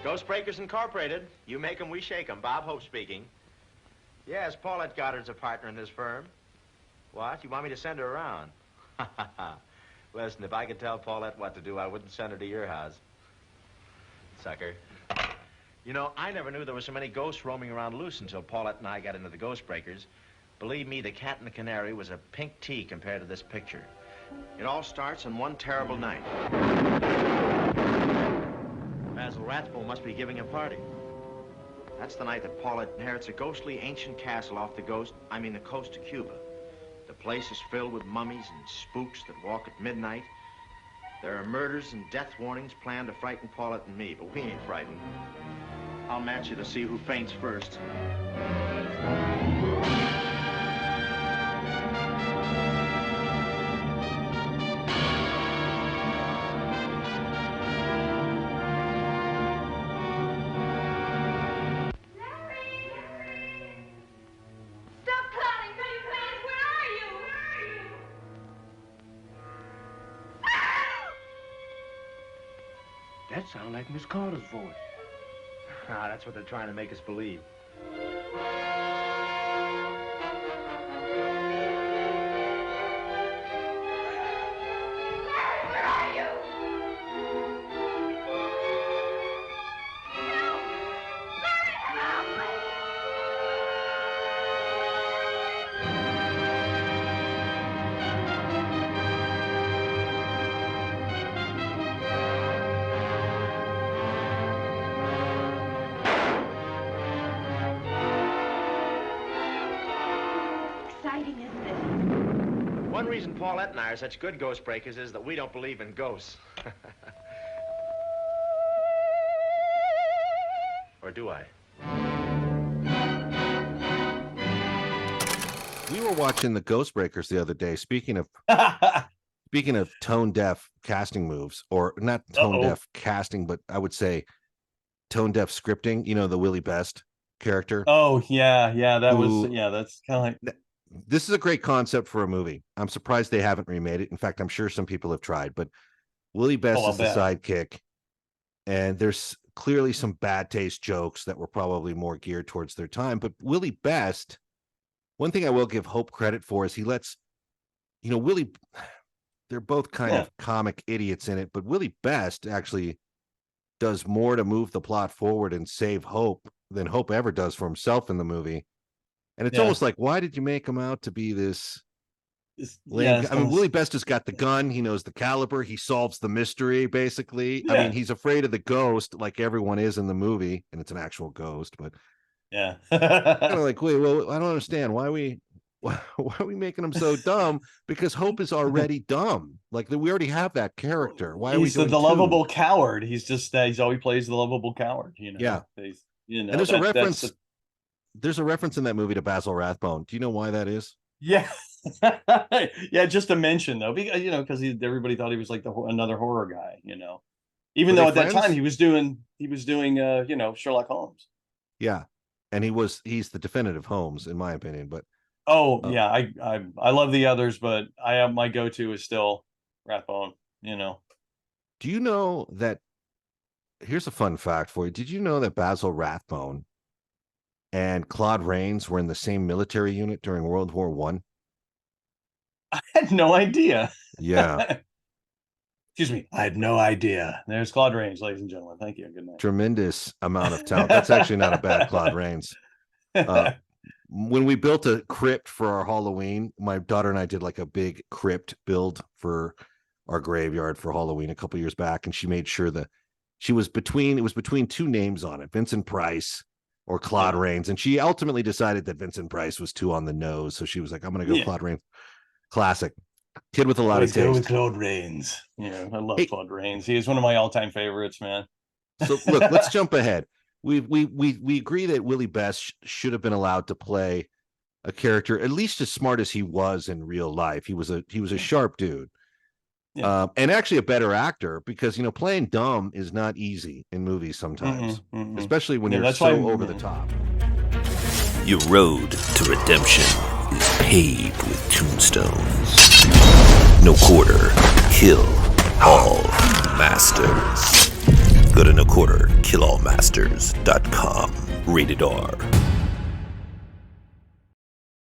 Ghost Breakers Incorporated. You make 'em, we shake 'em. Bob Hope speaking. Yes, Paulette Goddard's a partner in this firm. What? You want me to send her around? Listen, if I could tell Paulette what to do, I wouldn't send her to your house. Sucker. You know, I never knew there were so many ghosts roaming around loose until Paulette and I got into the Ghost Breakers. Believe me, the Cat and the Canary was a pink tea compared to this picture. It all starts on one terrible night. Basil Rathbone must be giving a party. That's the night that Paulette inherits a ghostly ancient castle off the coast of Cuba. The place is filled with mummies and spooks that walk at midnight. There are murders and death warnings planned to frighten Paulette and me, but we ain't frightened. I'll match you to see who faints first. That sounds like Miss Carter's voice. Ah, that's what they're trying to make us believe. Where are you? Larry, help me! Exciting, isn't it? One reason Paulette and I are such good ghost breakers is that we don't believe in ghosts. Or do I? We were watching the Ghost Breakers the other day. Speaking of tone deaf casting moves, or not tone deaf casting, but I would say tone deaf scripting. You know, the Willie Best character. Oh yeah, that's kind of like. This is a great concept for a movie. I'm surprised they haven't remade it. In fact, I'm sure some people have tried, but Willie Best is the sidekick, and there's clearly some bad taste jokes that were probably more geared towards their time. But Willie Best, one thing I will give Hope credit for is he lets, Willie, they're both kind of comic idiots in it, but Willie Best actually does more to move the plot forward and save Hope than Hope ever does for himself in the movie. And it's almost like, why did you make him out to be this lame? I mean, Willie Best has got the gun. He knows the caliber. He solves the mystery, basically. Yeah. I mean, he's afraid of the ghost like everyone is in the movie, and it's an actual ghost. But kind of like, wait, well, I don't understand. Why are we making him so dumb? Because Hope is already dumb. Like, we already have that character. Why are we doing the lovable coward? He's just he's always plays the lovable coward. Yeah. And there's a reference. There's a reference in that movie to Basil Rathbone. Do you know why that is? Yeah. Yeah, just a mention though, because everybody thought he was like another horror guy, even though at that time he was doing Sherlock Holmes. Yeah. And he's the definitive Holmes in my opinion, but I love the others, but my go-to is still Rathbone, Do you know that here's a fun fact for you. Did you know that Basil Rathbone and Claude Rains were in the same military unit during World War I? I had no idea. Yeah. Excuse me. I had no idea. There's Claude Rains, ladies and gentlemen. Thank you. Good night. Tremendous amount of talent. That's actually not a bad Claude Rains. When we built a crypt for our Halloween, my daughter and I did like a big crypt build for our graveyard for Halloween a couple years back. And she made sure that it was between two names on it, Vincent Price or Claude Rains. And she ultimately decided that Vincent Price was too on the nose. So she was like, I'm going to go Claude Rains. Classic. Kid with a lot of taste. Go with Claude Rains. Yeah, I love Claude Rains. He is one of my all-time favorites, man. So look, let's jump ahead. We agree that Willie Best should have been allowed to play a character at least as smart as he was in real life. He was a sharp dude. Yeah. And actually a better actor, because playing dumb is not easy in movies sometimes, especially when you're so over the top. Your road to redemption is paved with tombstones. No quarter, kill all masters. Good and a Quarter, KillAllMasters.com. Rated R.